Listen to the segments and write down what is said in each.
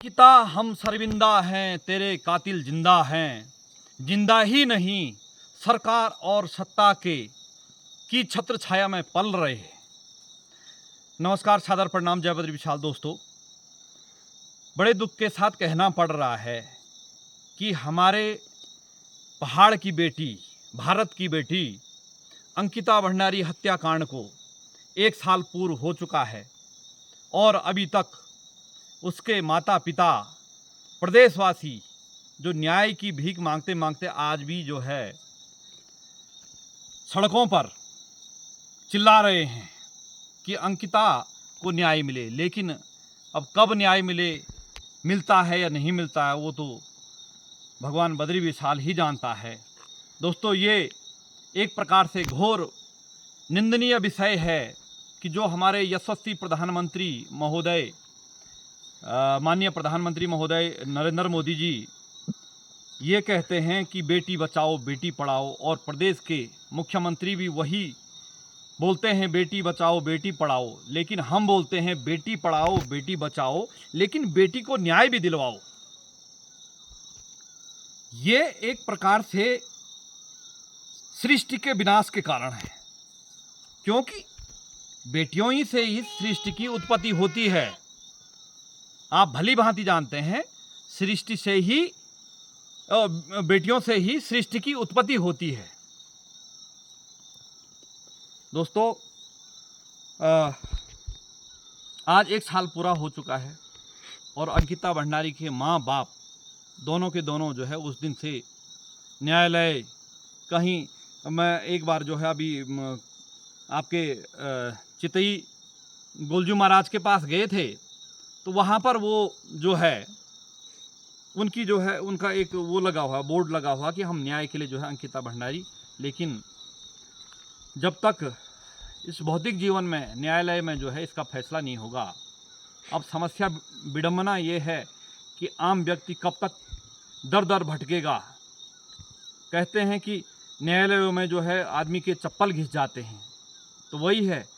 पिता हम शर्मिंदा हैं, तेरे कातिल जिंदा हैं। जिंदा ही नहीं, सरकार और सत्ता के की छत्र छाया में पल रहे हैं। नमस्कार, सादर प्रणाम, जय बद्री विशाल। दोस्तों, बड़े दुख के साथ कहना पड़ रहा है कि हमारे पहाड़ की बेटी, भारत की बेटी अंकिता भंडारी हत्याकांड को 1 साल पूर्व हो चुका है और अभी तक उसके माता पिता, प्रदेशवासी जो न्याय की भीख मांगते मांगते आज भी जो है सड़कों पर चिल्ला रहे हैं कि अंकिता को न्याय मिले। लेकिन अब कब न्याय मिलता है या नहीं मिलता है, वो तो भगवान बद्री विशाल ही जानता है। दोस्तों, ये एक प्रकार से घोर निंदनीय विषय है कि जो हमारे यशस्वी प्रधानमंत्री महोदय, माननीय प्रधानमंत्री महोदय नरेंद्र मोदी जी ये कहते हैं कि बेटी बचाओ बेटी पढ़ाओ, और प्रदेश के मुख्यमंत्री भी वही बोलते हैं, बेटी बचाओ बेटी पढ़ाओ। लेकिन हम बोलते हैं बेटी पढ़ाओ बेटी बचाओ, लेकिन बेटी को न्याय भी दिलवाओ। ये एक प्रकार से सृष्टि के विनाश के कारण है, क्योंकि बेटियों ही से ही सृष्टि की उत्पत्ति होती है। आप भली भांति जानते हैं, सृष्टि से ही, बेटियों से ही सृष्टि की उत्पत्ति होती है। दोस्तों, आज 1 साल पूरा हो चुका है और अंकिता भंडारी के माँ बाप दोनों के दोनों जो है उस दिन से न्यायालय, कहीं मैं एक बार जो है अभी आपके चितई गोलजू महाराज के पास गए थे, तो वहाँ पर वो जो है उनकी जो है उनका एक वो लगा हुआ, बोर्ड लगा हुआ कि हम न्याय के लिए जो है अंकिता भंडारी। लेकिन जब तक इस भौतिक जीवन में न्यायालय में जो है इसका फैसला नहीं होगा, अब समस्या विडंबना ये है कि आम व्यक्ति कब तक दर दर भटकेगा। कहते हैं कि न्यायालयों में जो है आदमी के चप्पल घिस जाते हैं, तो वही है,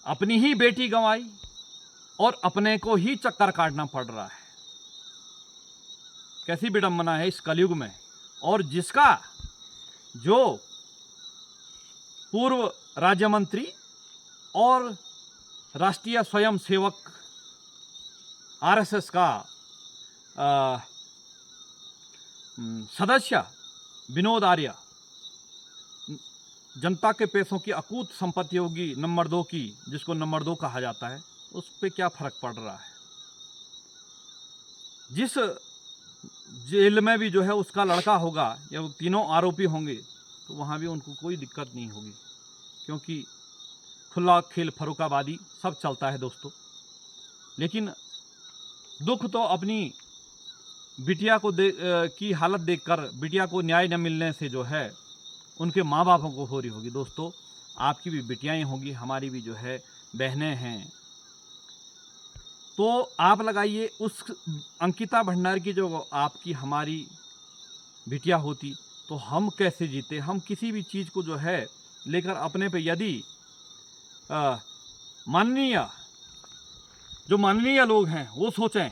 अपनी ही बेटी गंवाई और अपने को ही चक्कर काटना पड़ रहा है। कैसी विडंबना है इस कलयुग में। और जिसका जो पूर्व राज्य मंत्री और राष्ट्रीय स्वयं सेवक आरएसएस का सदस्य विनोद आर्य, जनता के पैसों की अकूत संपत्ति होगी नंबर 2 की, जिसको नंबर 2 कहा जाता है, उस पर क्या फर्क पड़ रहा है। जिस जेल में भी जो है उसका लड़का होगा या वो तीनों आरोपी होंगे, तो वहाँ भी उनको कोई दिक्कत नहीं होगी, क्योंकि खुला खेल फरुखाबादी सब चलता है दोस्तों। लेकिन दुख तो अपनी बिटिया को की हालत देखकर, बिटिया को न्याय न मिलने से जो है उनके माँ बापों को हो रही होगी। दोस्तों, आपकी भी बिटियाएँ होंगी, हमारी भी जो है बहनें हैं। तो आप लगाइए, उस अंकिता भंडारी की जो आपकी हमारी बिटिया होती तो हम कैसे जीते। हम किसी भी चीज़ को जो है लेकर अपने पे, यदि माननीय लोग हैं वो सोचें,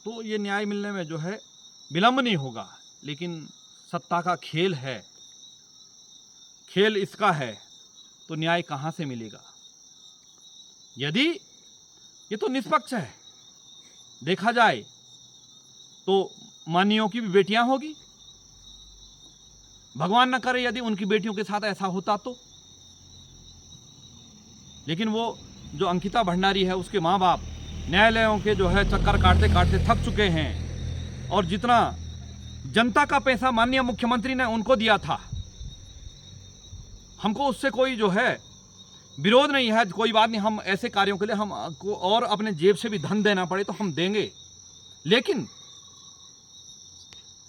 तो ये न्याय मिलने में जो है विलंब नहीं होगा। लेकिन सत्ता का खेल है, खेल इसका है, तो न्याय कहाँ से मिलेगा। यदि ये तो निष्पक्ष है, देखा जाए तो मानियों की भी बेटियां होगी। भगवान न करे यदि उनकी बेटियों के साथ ऐसा होता तो। लेकिन वो जो अंकिता भंडारी है, उसके माँ बाप न्यायालयों के जो है चक्कर काटते काटते थक चुके हैं, और जितना जनता का पैसा माननीय मुख्यमंत्री ने उनको दिया था, हमको उससे कोई जो है विरोध नहीं है, कोई बात नहीं। हम ऐसे कार्यों के लिए हम को और अपने जेब से भी धन देना पड़े तो हम देंगे। लेकिन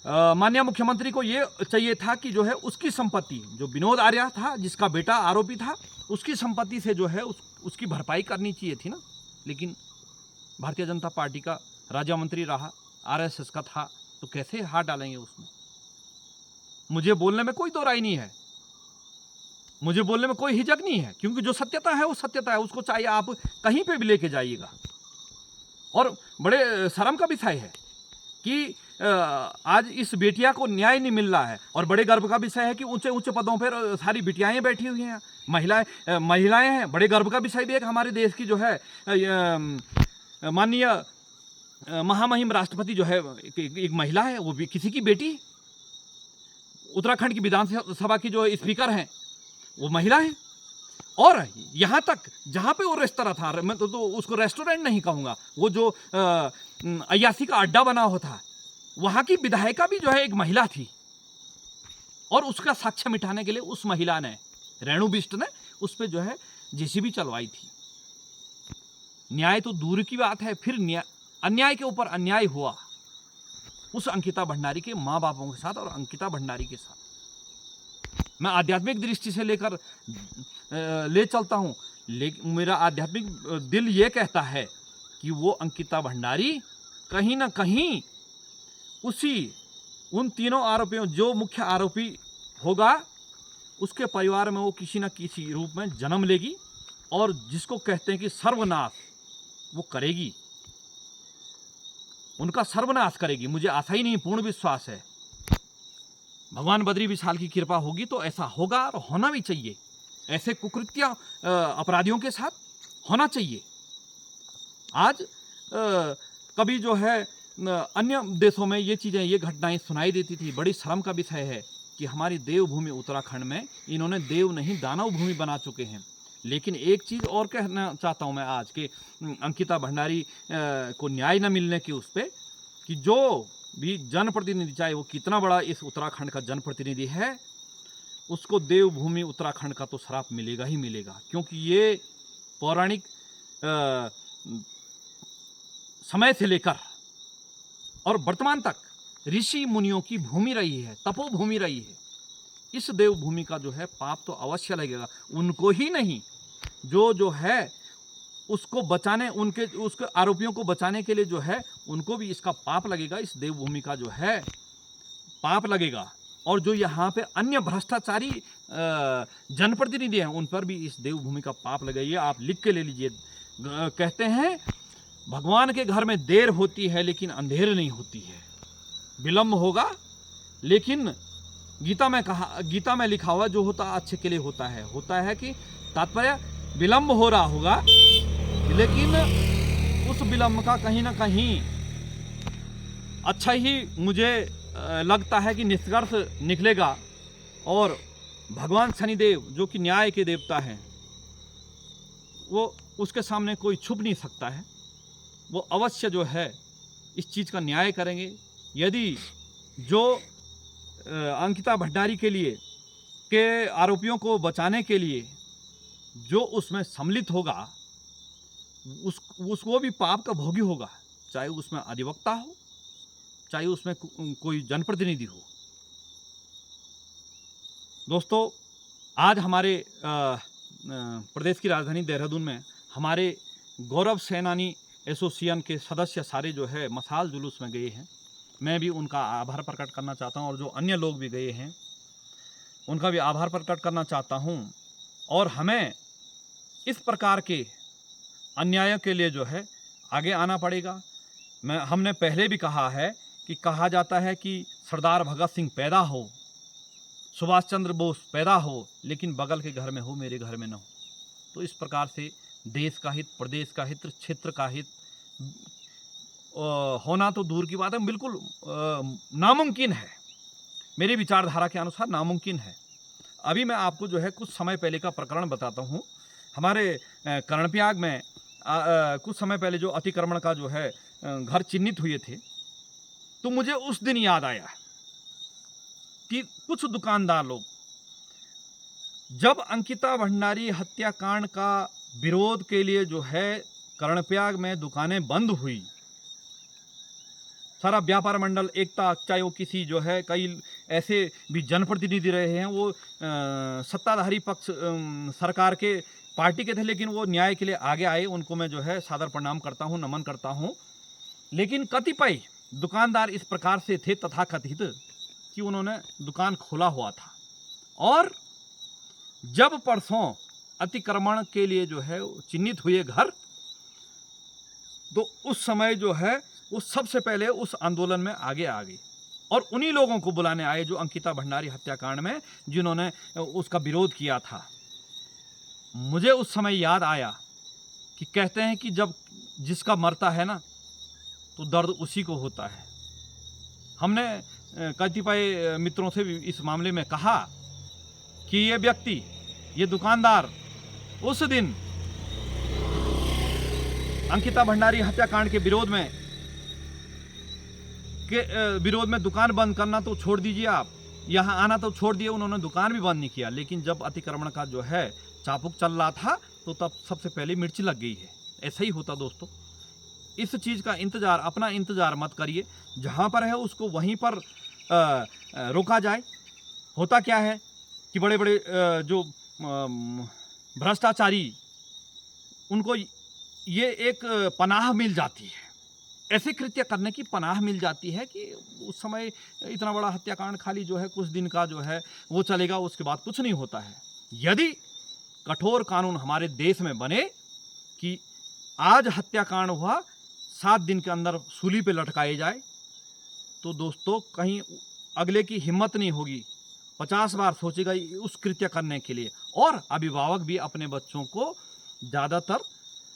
माननीय मुख्यमंत्री को ये चाहिए था कि जो है उसकी संपत्ति, जो विनोद आर्य था जिसका बेटा आरोपी था, उसकी संपत्ति से जो है उसकी भरपाई करनी चाहिए थी ना। लेकिन भारतीय जनता पार्टी का राज्य मंत्री रहा, आरएसएस का था, तो कैसे हाथ डालेंगे उसमें। मुझे बोलने में कोई दो राय नहीं है, मुझे बोलने में कोई हिचक नहीं है, क्योंकि जो सत्यता है वो सत्यता है, उसको चाहे आप कहीं पे भी लेके जाइएगा। और बड़े शर्म का विषय है कि आज इस बेटिया को न्याय नहीं मिल रहा है। और बड़े गर्व का विषय है कि ऊंचे ऊंचे पदों पर सारी बिटियाएं बैठी हुई हैं, महिलाएं हैं। बड़े गर्व का विषय भी है कि हमारे देश की जो है माननीय महामहिम राष्ट्रपति जो है एक महिला है, वो भी किसी की बेटी। उत्तराखंड की विधानसभा की जो स्पीकर हैं वो महिला है। और यहाँ तक जहाँ पे वो रेस्तरा था, मैं तो उसको रेस्टोरेंट नहीं कहूँगा, वो जो अय्यासी का अड्डा बना हुआ था, वहाँ की विधायिका भी जो है एक महिला थी। और उसका साक्ष्य मिटाने के लिए उस महिला ने, रेणु बिष्ट ने, उस पर जो है जेसीबी चलवाई थी। न्याय तो दूर की बात है, फिर अन्याय के ऊपर अन्याय हुआ उस अंकिता भंडारी के माँ बापों के साथ और अंकिता भंडारी के साथ। मैं आध्यात्मिक दृष्टि से लेकर ले चलता हूँ, लेकिन मेरा आध्यात्मिक दिल ये कहता है कि वो अंकिता भंडारी कहीं ना कहीं उन तीनों आरोपियों, जो मुख्य आरोपी होगा, उसके परिवार में वो किसी न किसी रूप में जन्म लेगी और जिसको कहते हैं कि सर्वनाश वो करेगी, उनका सर्वनाश करेगी। मुझे आशा ही नहीं, पूर्ण विश्वास है। भगवान बद्री विशाल की कृपा होगी तो ऐसा होगा और होना भी चाहिए। ऐसे कुकृत्य अपराधियों के साथ होना चाहिए। आज कभी जो है अन्य देशों में ये चीज़ें, ये घटनाएं सुनाई देती थी। बड़ी शर्म का विषय है कि हमारी देवभूमि उत्तराखंड में इन्होंने देव नहीं दानव भूमि बना चुके हैं। लेकिन एक चीज़ और कहना चाहता हूँ मैं आज के अंकिता भंडारी को न्याय न मिलने की उस पर, कि जो भी जनप्रतिनिधि, चाहे वो कितना बड़ा इस उत्तराखंड का जनप्रतिनिधि है, उसको देवभूमि उत्तराखंड का तो श्राप मिलेगा ही मिलेगा। क्योंकि ये पौराणिक समय से लेकर और वर्तमान तक ऋषि मुनियों की भूमि रही है, तपोभूमि रही है। इस देवभूमि का जो है पाप तो अवश्य लगेगा। उनको ही नहीं, जो है उसको बचाने, उसके आरोपियों को बचाने के लिए जो है उनको भी इसका पाप लगेगा। इस देवभूमि का जो है पाप लगेगा। और जो यहाँ पे अन्य भ्रष्टाचारी जनप्रतिनिधि हैं, उन पर भी इस देवभूमि का पाप लगेगा। ये आप लिख के ले लीजिए। कहते हैं भगवान के घर में देर होती है लेकिन अंधेर नहीं होती है। विलम्ब होगा, लेकिन गीता में लिखा हुआ जो होता अच्छे के लिए होता है कि तात्पर्य विलम्ब हो रहा होगा, लेकिन उस विलम्ब का कहीं ना कहीं अच्छा ही मुझे लगता है कि निष्कर्ष निकलेगा। और भगवान शनिदेव जो कि न्याय के देवता हैं, वो उसके सामने कोई छुप नहीं सकता है। वो अवश्य जो है इस चीज़ का न्याय करेंगे। यदि जो अंकिता भंडारी के आरोपियों को बचाने के लिए जो उसमें सम्मिलित होगा, उसको भी पाप का भोगी होगा, चाहे उसमें अधिवक्ता हो, चाहे उसमें कोई जनप्रतिनिधि हो। दोस्तों, आज हमारे प्रदेश की राजधानी देहरादून में हमारे गौरव सेनानी एसोसिएशन के सदस्य सारे जो है मशाल जुलूस में गए हैं। मैं भी उनका आभार प्रकट करना चाहता हूं, और जो अन्य लोग भी गए हैं उनका भी आभार प्रकट करना चाहता हूं। और हमें इस प्रकार के अन्यायों के लिए जो है आगे आना पड़ेगा। हमने पहले भी कहा है कि कहा जाता है कि सरदार भगत सिंह पैदा हो, सुभाष चंद्र बोस पैदा हो, लेकिन बगल के घर में हो, मेरे घर में न हो। तो इस प्रकार से देश का हित, प्रदेश का हित, क्षेत्र का हित होना तो दूर की बात है, बिल्कुल नामुमकिन है। मेरी विचारधारा के अनुसार नामुमकिन है। अभी मैं आपको जो है कुछ समय पहले का प्रकरण बताता हूँ। हमारे कर्णप्रयाग में कुछ समय पहले जो अतिक्रमण का जो है घर चिन्हित हुए थे, तो मुझे उस दिन याद आया कि कुछ दुकानदार लोग, जब अंकिता भंडारी हत्याकांड का विरोध के लिए जो है कर्णप्रयाग में दुकानें बंद हुई, सारा व्यापार मंडल एकता, चाहे वो किसी जो है कई ऐसे भी जनप्रतिनिधि रहे हैं, वो सत्ताधारी पक्ष सरकार के पार्टी के थे, लेकिन वो न्याय के लिए आगे आए। उनको मैं जो है सादर प्रणाम करता हूँ, नमन करता हूँ। लेकिन कतिपय दुकानदार इस प्रकार से थे तथाकथित कि उन्होंने दुकान खोला हुआ था, और जब परसों अतिक्रमण के लिए जो है चिन्हित हुए घर, तो उस समय जो है वो सबसे पहले उस आंदोलन में आगे आ गई और उन्हीं लोगों को बुलाने आए जो अंकिता भंडारी हत्याकांड में जिन्होंने उसका विरोध किया था। मुझे उस समय याद आया कि कहते हैं कि जब जिसका मरता है ना तो दर्द उसी को होता है। हमने कतिपय मित्रों से भी इस मामले में कहा कि ये व्यक्ति, ये दुकानदार उस दिन अंकिता भंडारी हत्याकांड के विरोध में दुकान बंद करना तो छोड़ दीजिए, आप यहाँ आना तो छोड़ दिए, उन्होंने दुकान भी बंद नहीं किया। लेकिन जब अतिक्रमण का जो है चाबुक चल रहा था तो तब सबसे पहले मिर्च लग गई है। ऐसा ही होता दोस्तों। इस चीज़ का इंतज़ार, अपना इंतज़ार मत करिए, जहाँ पर है उसको वहीं पर रोका जाए। होता क्या है कि बड़े बड़े जो भ्रष्टाचारी, उनको ये एक पनाह मिल जाती है, ऐसे कृत्य करने की पनाह मिल जाती है कि उस समय इतना बड़ा हत्याकांड खाली जो है कुछ दिन का जो है वो चलेगा, उसके बाद कुछ नहीं होता है। यदि कठोर कानून हमारे देश में बने कि आज हत्याकांड हुआ 7 दिन के अंदर सूली पे लटकाए जाए, तो दोस्तों कहीं अगले की हिम्मत नहीं होगी, 50 बार सोचेगा उस कृत्य करने के लिए। और अभिभावक भी अपने बच्चों को ज़्यादातर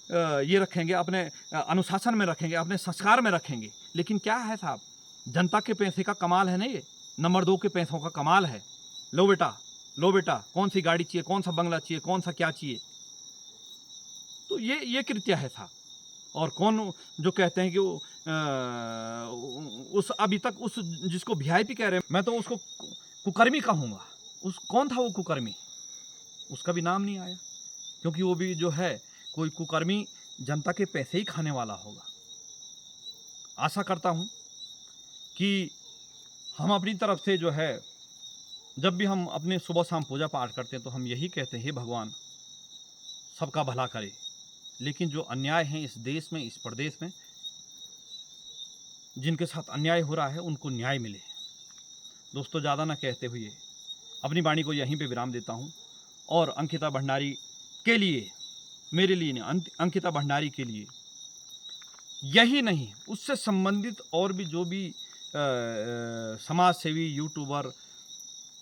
ये रखेंगे, अपने अनुशासन में रखेंगे, अपने संस्कार में रखेंगे। लेकिन क्या है साहब, जनता के पैसे का कमाल है ना, ये नंबर 2 के पैसों का कमाल है। लो बेटा कौन सी गाड़ी चाहिए, कौन सा बंगला चाहिए, कौन सा क्या चाहिए। तो ये कृत्य है साहब। और कौन जो कहते हैं कि वो उस अभी तक उस जिसको वीआईपी कह रहे हैं, मैं तो उसको कुकर्मी कहूँगा। उस कौन था वो कुकर्मी, उसका भी नाम नहीं आया, क्योंकि वो भी जो है कोई कुकर्मी जनता के पैसे ही खाने वाला होगा। आशा करता हूँ कि हम अपनी तरफ से जो है, जब भी हम अपने सुबह शाम पूजा पाठ करते हैं तो हम यही कहते हैं, हे भगवान सबका भला करे। लेकिन जो अन्याय है इस देश में, इस प्रदेश में, जिनके साथ अन्याय हो रहा है उनको न्याय मिले। दोस्तों ज़्यादा ना कहते हुए अपनी वाणी को यहीं पे विराम देता हूँ। और अंकिता भंडारी के लिए, मेरे लिए नहीं, अंकिता भंडारी के लिए यही नहीं, उससे संबंधित और भी जो भी समाज सेवी यूट्यूबर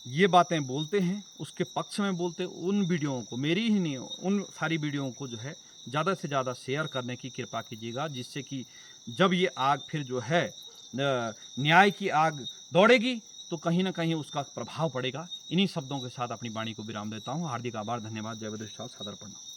ये बातें बोलते हैं, उसके पक्ष में बोलते हैं, उन वीडियोओं को, मेरी ही नहीं, उन सारी वीडियोओं को जो है ज़्यादा से ज़्यादा शेयर करने की कृपा कीजिएगा, जिससे कि जब ये आग फिर जो है न्याय की आग दौड़ेगी तो कहीं ना कहीं उसका प्रभाव पड़ेगा। इन्हीं शब्दों के साथ अपनी वाणी को विराम देता हूँ। हार्दिक आभार, धन्यवाद, जय बद्रेश्वर, सादर प्रणाम।